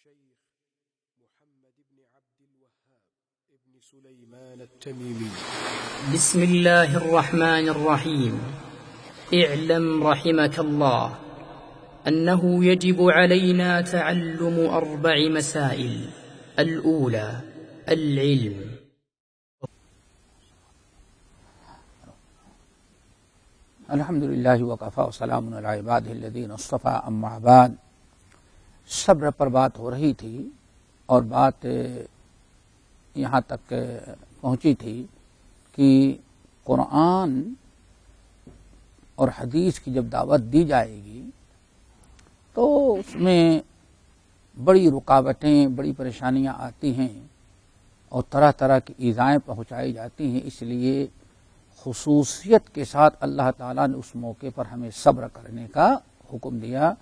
الشيخ محمد بن عبد الوهاب ابن سليمان التميمي. بسم الله الرحمن الرحيم. اعلم رحمك الله أنه يجب علينا تعلم 4 مسائل. الأولى العلم. الحمد للہ وکفی وسلام علی عبادہ الذین اصطفی اما بعد. صبر پر بات ہو رہی تھی اور بات یہاں تک پہنچی تھی کہ قرآن اور حدیث کی جب دعوت دی جائے گی تو اس میں بڑی رکاوٹیں، بڑی پریشانیاں آتی ہیں اور طرح طرح کی ایذائیں پہنچائی جاتی ہیں. اس لیے خصوصیت کے ساتھ اللہ تعالیٰ نے اس موقع پر ہمیں صبر کرنے کا حکم دیا.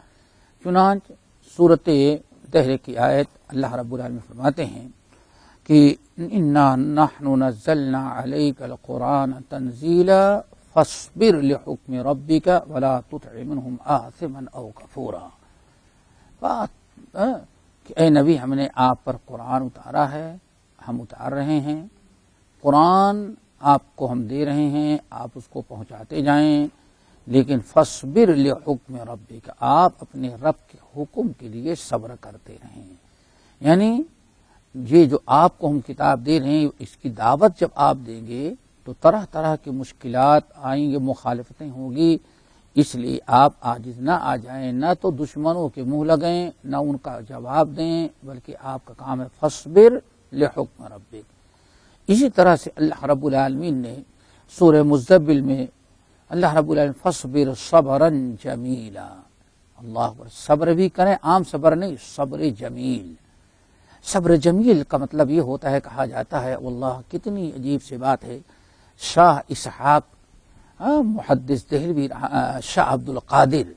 چنانچہ سورۃ دہر کی آیت اللہ رب العالمین فرماتے ہیں کہ انا نحن نزلنا علیک القرآن تنزیلا فاصبر لحکم ربک ولا تطع منهم آثما او کفورا. بات کہ اے نبی، ہم نے آپ پر قرآن اتارا ہے، ہم اتار رہے ہیں. قرآن آپ کو ہم دے رہے ہیں، آپ اس کو پہنچاتے جائیں، لیکن فاصبر لحکم ربک، آپ اپنے رب کے حکم کے لیے صبر کرتے رہیں. یعنی یہ جو آپ کو ہم کتاب دے رہے ہیں، اس کی دعوت جب آپ دیں گے تو طرح طرح کی مشکلات آئیں گے، مخالفتیں ہوں گی. اس لیے آپ عاجز نہ آ جائیں، نہ تو دشمنوں کے منہ لگیں، نہ ان کا جواب دیں، بلکہ آپ کا کام ہے فاصبر لحکم ربک. اسی طرح سے اللہ رب العالمین نے سورہ مزمل میں اللہ رب العالمین فاصبر صبرا جمیلا، اللہ اکبر، صبر بھی کریں، عام صبر نہیں، صبر جمیل. صبر جمیل کا مطلب یہ ہوتا ہے، کہا جاتا ہے، واللہ کتنی عجیب سی بات ہے. شاہ اسحاق محدث دہلوی، شاہ عبد القادر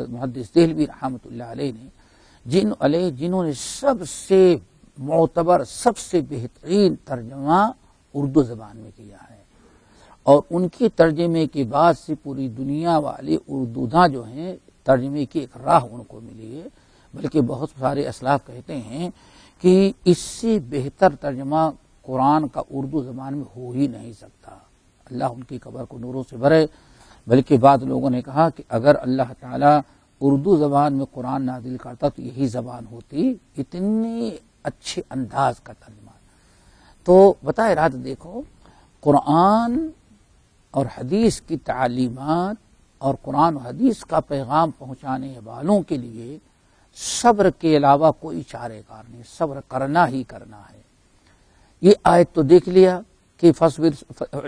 محدث دہلوی رحمۃ اللہ علیہ نے جنہوں نے سب سے معتبر، سب سے بہترین ترجمہ اردو زبان میں کیا ہے، اور ان کے ترجمے کے بعد سے پوری دنیا والے اردو داں جو ہیں ترجمے کی ایک راہ ان کو ملی ہے. بلکہ بہت سارے اسلاف کہتے ہیں کہ اس سے بہتر ترجمہ قرآن کا اردو زبان میں ہو ہی نہیں سکتا. اللہ ان کی قبر کو نوروں سے بھرے. بلکہ بعض لوگوں نے کہا کہ اگر اللہ تعالیٰ اردو زبان میں قرآن نازل کرتا تو یہی زبان ہوتی، اتنی اچھے انداز کا ترجمہ. تو بتائے رات دیکھو، قرآن اور حدیث کی تعلیمات اور قرآن و حدیث کا پیغام پہنچانے والوں کے لیے صبر کے علاوہ کوئی چارے کار نہیں، صبر کرنا ہی کرنا ہے. یہ آیت تو دیکھ لیا کہ فاصبر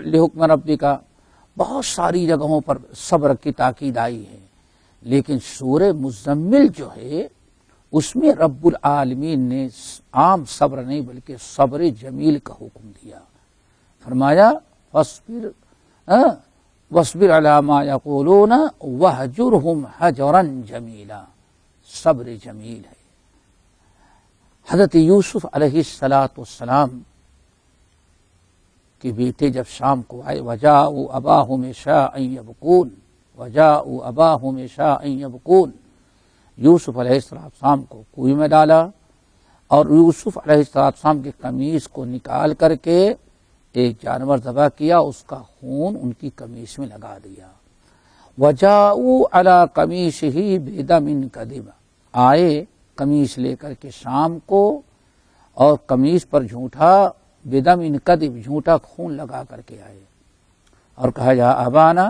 لحکم ربک کا بہت ساری جگہوں پر صبر کی تاکید آئی ہے، لیکن سورہ مزمل جو ہے اس میں رب العالمین نے عام صبر نہیں بلکہ صبر جمیل کا حکم دیا. فرمایا واصبر علی ما یقولون واہجرہم حجرا جمیلا. صبر جمیل ہے. حضرت یوسف علیہ السلام کے بیٹے جب شام کو آئے، وجاءوا اباہم عشاء یبکون، وجاءوا اباہم عشاء یبکون، یوسف علیہ السلام کو کنویں میں ڈالا اور یوسف علیہ السلام کی قمیص کو نکال کر کے ایک جانور ذبح کیا، اس کا خون ان کی قمیص میں لگا دیا. وجاءوا علی قمیصہ بدم کذب، آئے قمیص لے کر کے شام کو اور قمیص پر جھوٹا بدم کذب، جھوٹا خون لگا کر کے آئے اور کہا یا ابانا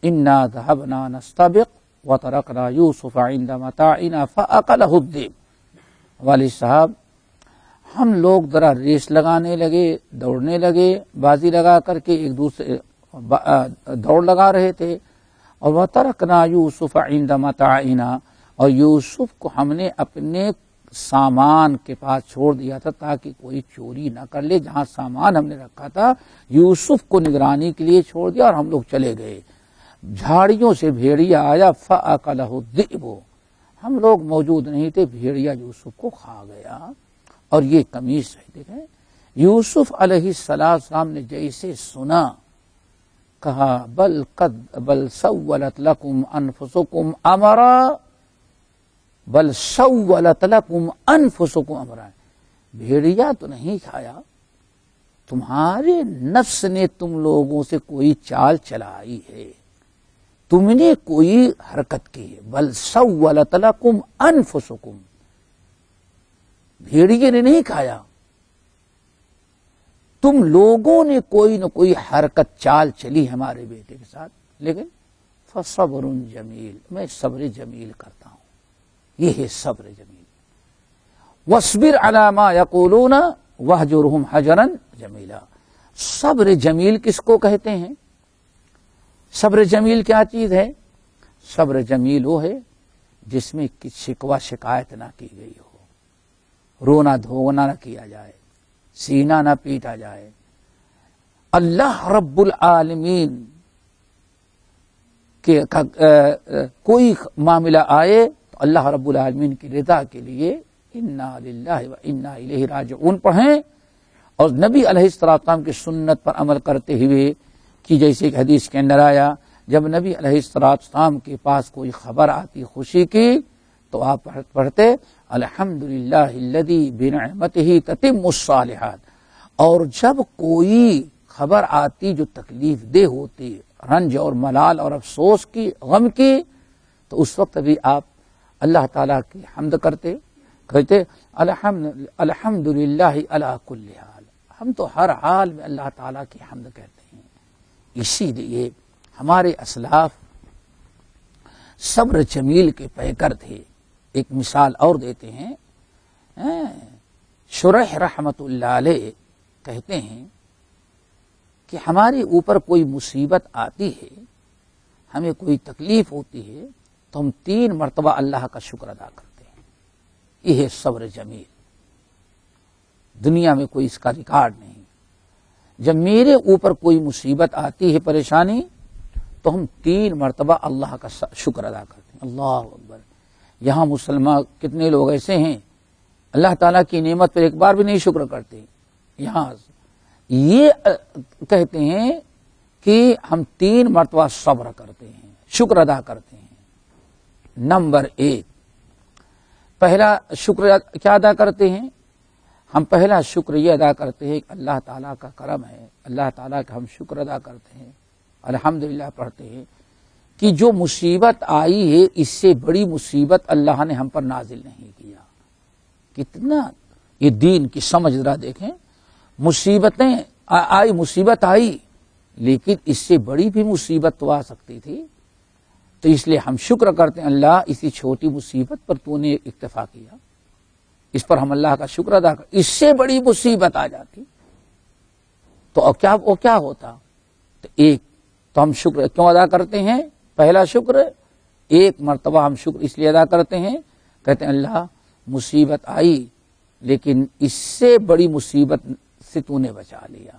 انا ذهبنا نستبق وترکنا یوسف عند متاعنا فاکلہ الذئب. والد صاحب، ہم لوگ ذرا ریس لگانے لگے، دوڑنے لگے، بازی لگا کر کے ایک دوسرے دوڑ لگا رہے تھے، اور وترکنا یوسف عند متاعنا، اور یوسف کو ہم نے اپنے سامان کے پاس چھوڑ دیا تھا تاکہ کوئی چوری نہ کر لے. جہاں سامان ہم نے رکھا تھا یوسف کو نگرانی کے لیے چھوڑ دیا اور ہم لوگ چلے گئے. جھاڑیوں سے بھیڑیا آیا فاکلہ الذئب، ہم لوگ موجود نہیں تھے، بھیڑیا یوسف کو کھا گیا. اور یہ قمیص ہے، دیکھیں یوسف علیہ السلام نے جیسے سنا، کہا بل سولت لکم انفسکم امرا، بل سولت لکم انفسکم امرا، بھیڑیا تو نہیں کھایا، تمہارے نفس نے تم لوگوں سے کوئی چال چلائی ہے، تم نے کوئی حرکت کی ہے۔ بل سولت لکم انفسکم، بھیڑیے نے نہیں کھایا، تم لوگوں نے کوئی نہ کوئی حرکت چال چلی ہمارے بیٹے کے ساتھ، لیکن فصبر جمیل، میں صبر جمیل کرتا ہوں، یہ ہے صبر جمیل۔ واصبر علی ما یقولون واہجرہم حجرا جمیلا، صبر جمیل کس کو کہتے ہیں؟ صبر جمیل کیا چیز ہے؟ صبر جمیل وہ ہے جس میں شکوہ شکایت نہ کی گئی ہو، رونا دھونا نہ کیا جائے، سینہ نہ پیٹا جائے۔ اللہ رب العالمین کہ کوئی معاملہ آئے تو اللہ رب العالمین کی رضا کے لیے انا للہ و انا الیہ راجعون پڑھیں، اور نبی علیہ السلام کی سنت پر عمل کرتے ہوئے، کہ جیسے کہ حدیث کے اندر آیا، جب نبی علیہ السلام کے پاس کوئی خبر آتی خوشی کی تو آپ پڑھتے الحمدللہ الذی بنعمتہ تتم الصالحات، اور جب کوئی خبر آتی جو تکلیف دہ ہوتی، رنج اور ملال اور افسوس کی، غم کی، تو اس وقت بھی آپ اللہ تعالیٰ کی حمد کرتے، کہتے الحمدللہ علی کل حال، ہم تو ہر حال میں اللہ تعالیٰ کی حمد کہتے ہیں۔ اسی لیے ہمارے اسلاف صبر جمیل کے پیکر تھے۔ ایک مثال اور دیتے ہیں، شریح رحمت اللہ علیہ کہتے ہیں کہ ہمارے اوپر کوئی مصیبت آتی ہے، ہمیں کوئی تکلیف ہوتی ہے تو ہم 3 مرتبہ اللہ کا شکر ادا کرتے ہیں، یہ ہے صبر جمیل۔ دنیا میں کوئی اس کا ریکارڈ نہیں۔ جب میرے اوپر کوئی مصیبت آتی ہے، پریشانی، تو ہم 3 مرتبہ اللہ کا شکر ادا کرتے ہیں۔ اللہ اکبر۔ یہاں مسلمان کتنے لوگ ایسے ہیں اللہ تعالیٰ کی نعمت پر ایک بار بھی نہیں شکر کرتے۔ یہاں یہ کہتے ہیں کہ ہم 3 مرتبہ صبر کرتے ہیں، شکر ادا کرتے ہیں۔ نمبر 1، پہلا شکر کیا ادا کرتے ہیں؟ ہم پہلا شکر یہ ادا کرتے ہیں کہ اللہ تعالیٰ کا کرم ہے، اللہ تعالیٰ کا ہم شکر ادا کرتے ہیں، الحمدللہ پڑھتے ہیں کہ جو مصیبت آئی ہے اس سے بڑی مصیبت اللہ نے ہم پر نازل نہیں کیا۔ کتنا یہ دین کی سمجھ ذرا دیکھیں، مصیبتیں آئی، مصیبت آئی، لیکن اس سے بڑی بھی مصیبت تو آ سکتی تھی، تو اس لیے ہم شکر کرتے ہیں اللہ اسی چھوٹی مصیبت پر تو نے اکتفا کیا، اس پر ہم اللہ کا شکر ادا کر، اس سے بڑی مصیبت آ جاتی تو کیا ہوتا؟ تو ایک تو ہم شکر کیوں ادا کرتے ہیں؟ پہلا شکر 1 مرتبہ ہم شکر اس لیے ادا کرتے ہیں، کہتے ہیں اللہ مصیبت آئی لیکن اس سے بڑی مصیبت سے تو نے بچا لیا۔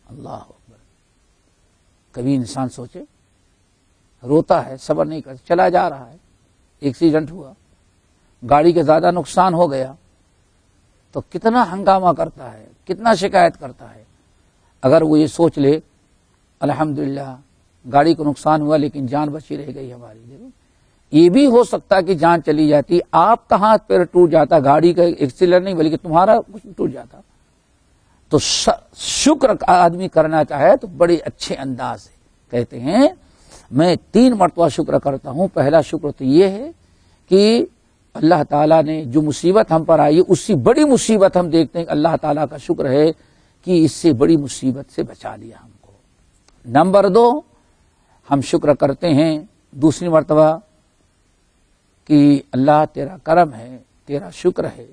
اللہ اکبر۔ کبھی انسان سوچے، روتا ہے، صبر نہیں کرتا، چلا جا رہا ہے، ایکسیڈنٹ ہوا، گاڑی کا زیادہ نقصان ہو گیا تو کتنا ہنگامہ کرتا ہے، کتنا شکایت کرتا ہے۔ اگر وہ یہ سوچ لے الحمدللہ گاڑی کو نقصان ہوا لیکن جان بچی رہ گئی ہماری، یہ بھی ہو سکتا کہ جان چلی جاتی، آپ کا ہاتھ پیر ٹوٹ جاتا، گاڑی کا ایکسیڈنٹ نہیں بلکہ تمہارا کچھ ٹوٹ جاتا۔ تو شکر آدمی کرنا چاہے تو بڑے اچھے انداز سے کہتے ہیں میں 3 مرتبہ شکر کرتا ہوں۔ پہلا شکر تو یہ ہے کہ اللہ تعالیٰ نے جو مصیبت ہم پر آئی اس سے بڑی مصیبت ہم دیکھتے ہیں کہ اللہ تعالیٰ کا شکر ہے کہ اس سے بڑی مصیبت سے بچا لیا ہم کو۔ نمبر 2، ہم شکر کرتے ہیں دوسری مرتبہ کہ اللہ تیرا کرم ہے، تیرا شکر ہے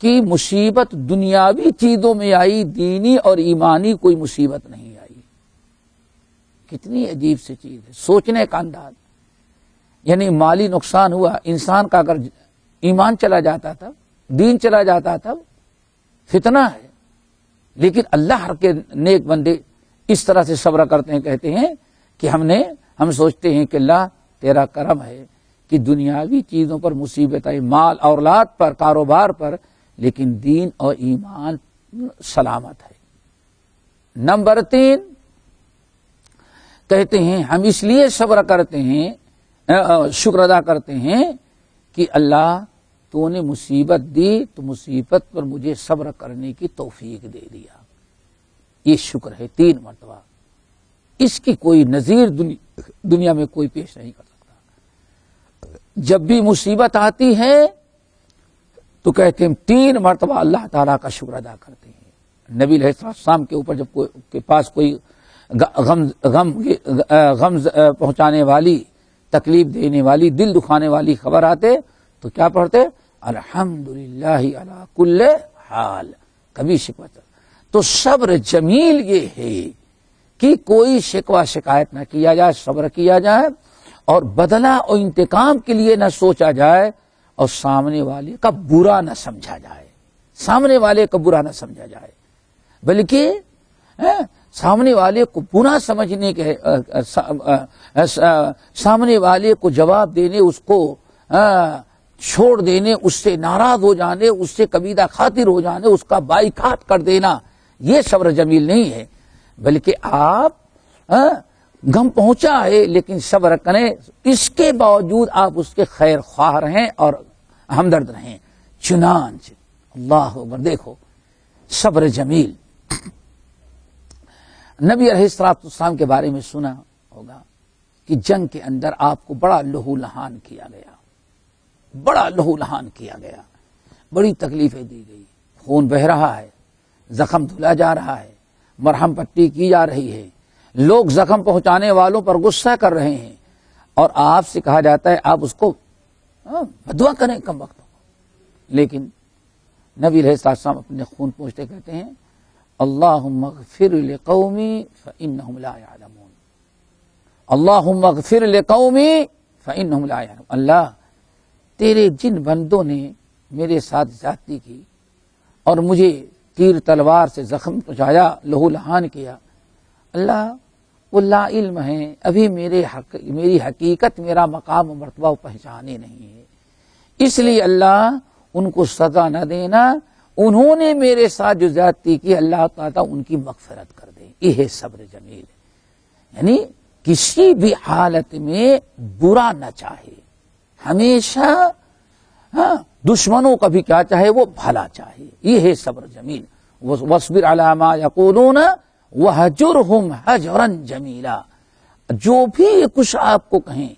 کہ مصیبت دنیاوی چیزوں میں آئی، دینی اور ایمانی کوئی مصیبت نہیں آئی۔ کتنی عجیب سی چیز ہے، سوچنے کا انداز۔ یعنی مالی نقصان ہوا، انسان کا اگر ایمان چلا جاتا تھا، دین چلا جاتا تھا، فتنہ ہے، لیکن اللہ کے نیک بندے اس طرح سے صبر کرتے ہیں، کہتے ہیں کہ ہم سوچتے ہیں کہ اللہ تیرا کرم ہے کہ دنیاوی چیزوں پر مصیبت آئی، مال اولاد پر، کاروبار پر، لیکن دین اور ایمان سلامت ہے۔ نمبر 3 کہتے ہیں ہم اس لیے صبر کرتے ہیں، شکر ادا کرتے ہیں کہ اللہ تو نے مصیبت دی تو مصیبت پر مجھے صبر کرنے کی توفیق دے دیا. یہ شکر ہے 3 مرتبہ. اس کی کوئی نظیر دنیا میں کوئی پیش نہیں کر سکتا. جب بھی مصیبت آتی ہے تو کہتے ہیں 3 مرتبہ اللہ تعالیٰ کا شکر ادا کرتے ہیں. نبی علیہ السلام کے اوپر جب کے پاس کوئی غم پہنچانے والی، تکلیف دینے والی، دل دکھانے والی خبر آتے تو کیا پڑھتے؟ الحمدللہ علی کل حال. کبھی شکوہ. تو صبر جمیل یہ ہے کہ کوئی شکوہ شکایت نہ کیا جائے، صبر کیا جائے اور بدلہ اور انتقام کے لیے نہ سوچا جائے اور سامنے والے کا برا نہ سمجھا جائے. سامنے والے کا برا نہ سمجھا جائے بلکہ سامنے والے کو برا سمجھنے کے سامنے والے کو جواب دینے، اس کو چھوڑ دینے، اس سے ناراض ہو جانے، اس سے کبیدہ خاطر ہو جانے، اس کا بائیکاٹ کر دینا، یہ صبر جمیل نہیں ہے. بلکہ آپ غم پہنچا ہے لیکن صبر کریں، اس کے باوجود آپ اس کے خیر خواہ رہیں اور ہمدرد رہیں. چنانچہ اللہ اکبر، دیکھو صبر جمیل. نبی علیہ السلام کے بارے میں سنا ہوگا کہ جنگ کے اندر آپ کو بڑا لہو لہان کیا گیا، بڑا لہو لہان کیا گیا، بڑی تکلیفیں دی گئی، خون بہ رہا ہے، زخم دھلا جا رہا ہے، مرہم پٹی کی جا رہی ہے، لوگ زخم پہنچانے والوں پر غصہ کر رہے ہیں اور آپ سے کہا جاتا ہے آپ اس کو بدعا کریں کم وقت. لیکن نبی علیہ السلام اپنے خون پوچھتے کہتے ہیں اللہم اغفر لقومی فإنہم لا یعلمون. اللہم اغفر لقومی فإنہم لا یعلمون. اللہ تیرے جن بندوں نے میرے ساتھ زیادتی کی اور مجھے تیر تلوار سے زخم پہنچایا، لہو لہان کیا، اللہ وہ لا علم ہیں، ابھی میری حقیقت، میرا مقام و مرتبہ پہچانے نہیں ہے، اس لیے اللہ ان کو سزا نہ دینا، انہوں نے میرے ساتھ جو زیادتی کی اللہ تعالیٰ ان کی مغفرت کر دے. یہ ہے صبر جمیل. یعنی کسی بھی حالت میں برا نہ چاہے، ہمیشہ دشمنوں کا بھی کیا چاہے، وہ بھلا چاہے. یہ ہے صبر جمیل. وَاصْبِرْ عَلَىٰ مَا يَقُولُونَ وَهْجُرْهُمْ هَجْرًا جَمِيلًا. جو بھی کچھ آپ کو کہیں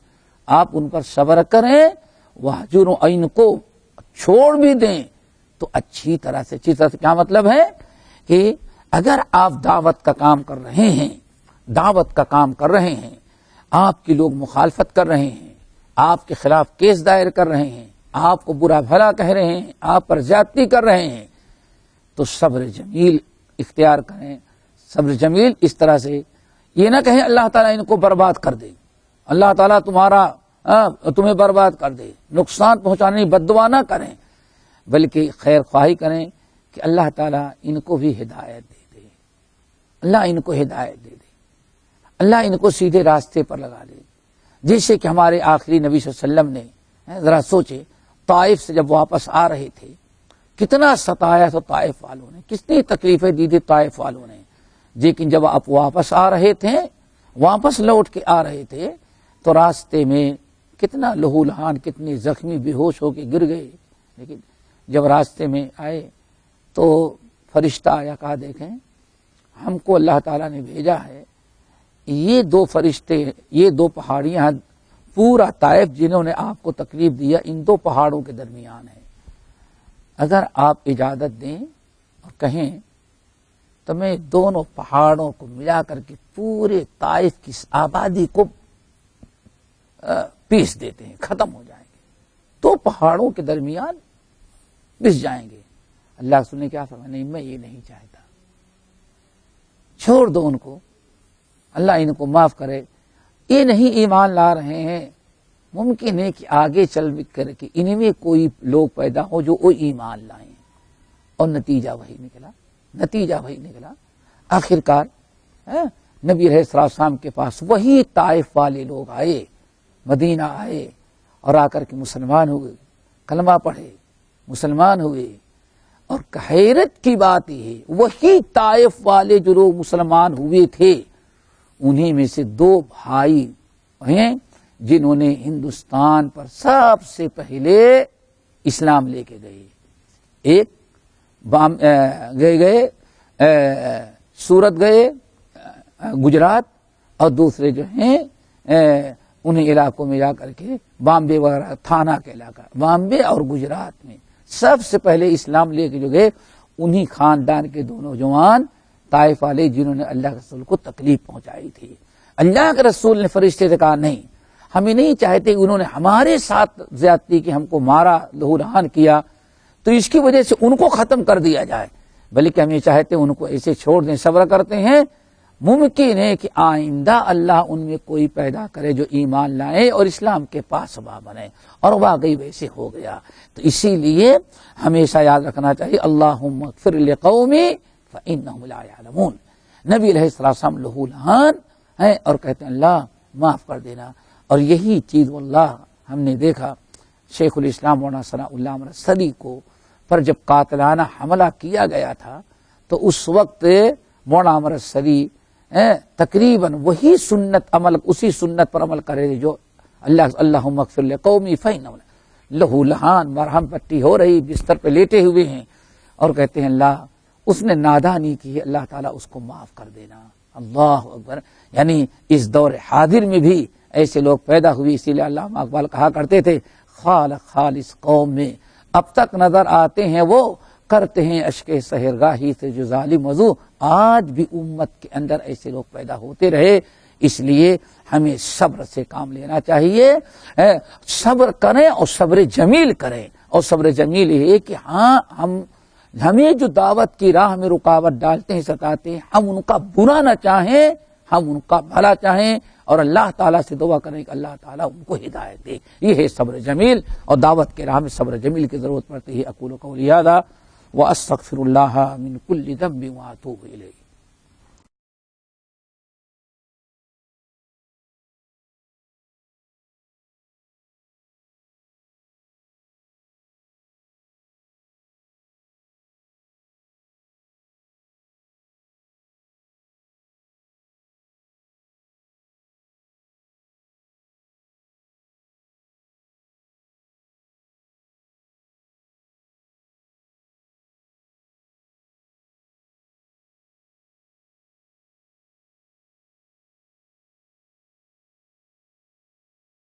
آپ ان پر صبر کریں، وَهْجُرْهُمْ، ان کو چھوڑ بھی دیں تو اچھی طرح سے. کیا مطلب ہے کہ اگر آپ دعوت کا کام کر رہے ہیں، دعوت کا کام کر رہے ہیں، آپ کے لوگ مخالفت کر رہے ہیں، آپ کے خلاف کیس دائر کر رہے ہیں، آپ کو برا بھلا کہہ رہے ہیں، آپ پر زیادتی کر رہے ہیں، تو صبر جمیل اختیار کریں. صبر جمیل اس طرح سے یہ نہ کہیں اللہ تعالیٰ ان کو برباد کر دے، اللہ تعالیٰ تمہیں برباد کر دے، نقصان پہنچانے کی بد دعا نہ کریں، بلکہ خیر خواہی کریں کہ اللہ تعالیٰ ان کو بھی ہدایت دے دے، اللہ ان کو ہدایت دے دے، اللہ ان کو سیدھے راستے پر لگا دے. جیسے کہ ہمارے آخری نبی صلی اللہ علیہ وسلم نے، ذرا سوچے، طائف سے جب واپس آ رہے تھے کتنا ستایا تو طائف والوں نے، کتنی تکلیفیں دی تھی طائف والوں نے. لیکن جب آپ واپس آ رہے تھے، واپس لوٹ کے آ رہے تھے تو راستے میں کتنا لہو لہان، کتنے زخمی بے ہوش ہو کے گر گئے. لیکن جب راستے میں آئے تو فرشتہ آیا، کہا دیکھیں ہم کو اللہ تعالیٰ نے بھیجا ہے، یہ 2 فرشتے، یہ 2 پہاڑیاں پورا طائف جنہوں نے آپ کو تکلیف دیا ان 2 پہاڑوں کے درمیان ہے، اگر آپ اجازت دیں اور کہیں تو میں دونوں پہاڑوں کو ملا کر کے پورے طائف کی آبادی کو پیس دیتے ہیں، ختم ہو جائیں گے، 2 پہاڑوں کے درمیان پس جائیں گے. اللہ رسول نے کیا فرمایا؟ نہیں، میں یہ نہیں چاہتا، چھوڑ دو ان کو، اللہ ان کو معاف کرے. یہ نہیں ایمان لا رہے ہیں، ممکن ہے کہ آگے چل کر کے ان میں کوئی لوگ پیدا ہو جو وہ ایمان لائیں، اور نتیجہ وہی نکلا. آخرکار نبی علیہ السلام کے پاس وہی طائف والے لوگ آئے، مدینہ آئے اور آ کر کے مسلمان ہوئے، کلمہ پڑھے، مسلمان ہوئے. اور حیرت کی بات یہ ہے وہی طائف والے جو لوگ مسلمان ہوئے تھے انہیں میں سے 2 بھائی ہیں جنہوں نے ہندوستان پر سب سے پہلے اسلام لے کے گئے. ایک گئے سورت گئے گجرات، اور دوسرے جو ہیں انہیں علاقوں میں جا کر کے بامبے وغیرہ تھانہ کے علاقہ بامبے اور گجرات میں سب سے پہلے اسلام لے کے جو گئے انہی خاندان کے دو نوجوان طائف والے جنہوں نے اللہ کے رسول کو تکلیف پہنچائی تھی. اللہ کے رسول نے فرشتے سے کہا نہیں، ہمیں نہیں چاہتے کہ انہوں نے ہمارے ساتھ زیادتی کی، ہم کو مارا، لہو لہان کیا، تو اس کی وجہ سے ان کو ختم کر دیا جائے، بلکہ ہم یہ چاہتے ہیں ان کو ایسے چھوڑ دیں. صبر کرتے ہیں، ممکن ہے کہ آئندہ اللہ ان میں کوئی پیدا کرے جو ایمان لائے اور اسلام کے پاسباں بنے، اور واقعی ویسے ہو گیا. تو اسی لیے ہمیشہ یاد رکھنا چاہیے اللہم اغفر لقومی فإنہم لا یعلمون. نبی علیہ السلام لہو لہان ہیں اور کہتے ہیں اللہ معاف کر دینا. اور یہی چیز واللہ ہم نے دیکھا شیخ الاسلام مولانا ثناء اللہ احمد صدی کو پر جب قاتلانہ حملہ کیا گیا تھا تو اس وقت مولانا احمد صدی تقریباً وہی سنت عمل، اسی سنت پر عمل کرے جو اللہم اغفر لقومی فإنہم لہو لہان، مرہم پٹی ہو رہی، بستر پہ لیٹے ہوئے ہیں اور کہتے ہیں اللہ اس نے نادانی کی، اللہ تعالیٰ اس کو معاف کر دینا. اللہ اکبر. یعنی اس دور حاضر میں بھی ایسے لوگ پیدا ہوئے، اسی لیے علامہ اقبال کہا کرتے تھے خالص قوم میں اب تک نظر آتے ہیں وہ کرتے ہیں اشک سحرگاہی سے جو ظالم وضو. آج بھی امت کے اندر ایسے لوگ پیدا ہوتے رہے، اس لیے ہمیں صبر سے کام لینا چاہیے. صبر کریں اور صبر جمیل کریں. اور صبر جمیل یہ کہ ہاں ہمیں جو دعوت کی راہ میں رکاوٹ ڈالتے ہیں، ستاتے ہیں، ہم ان کا برا نہ چاہیں، ہم ان کا بھلا چاہیں اور اللہ تعالیٰ سے دعا کریں کہ اللہ تعالیٰ ان کو ہدایت دے. یہ ہے صبر جمیل، اور دعوت کے راہ میں صبر جمیل کی ضرورت پڑتی ہے. اقول قولی ھذا واستغفر اللہ من کل ذنب واتوب الیہ.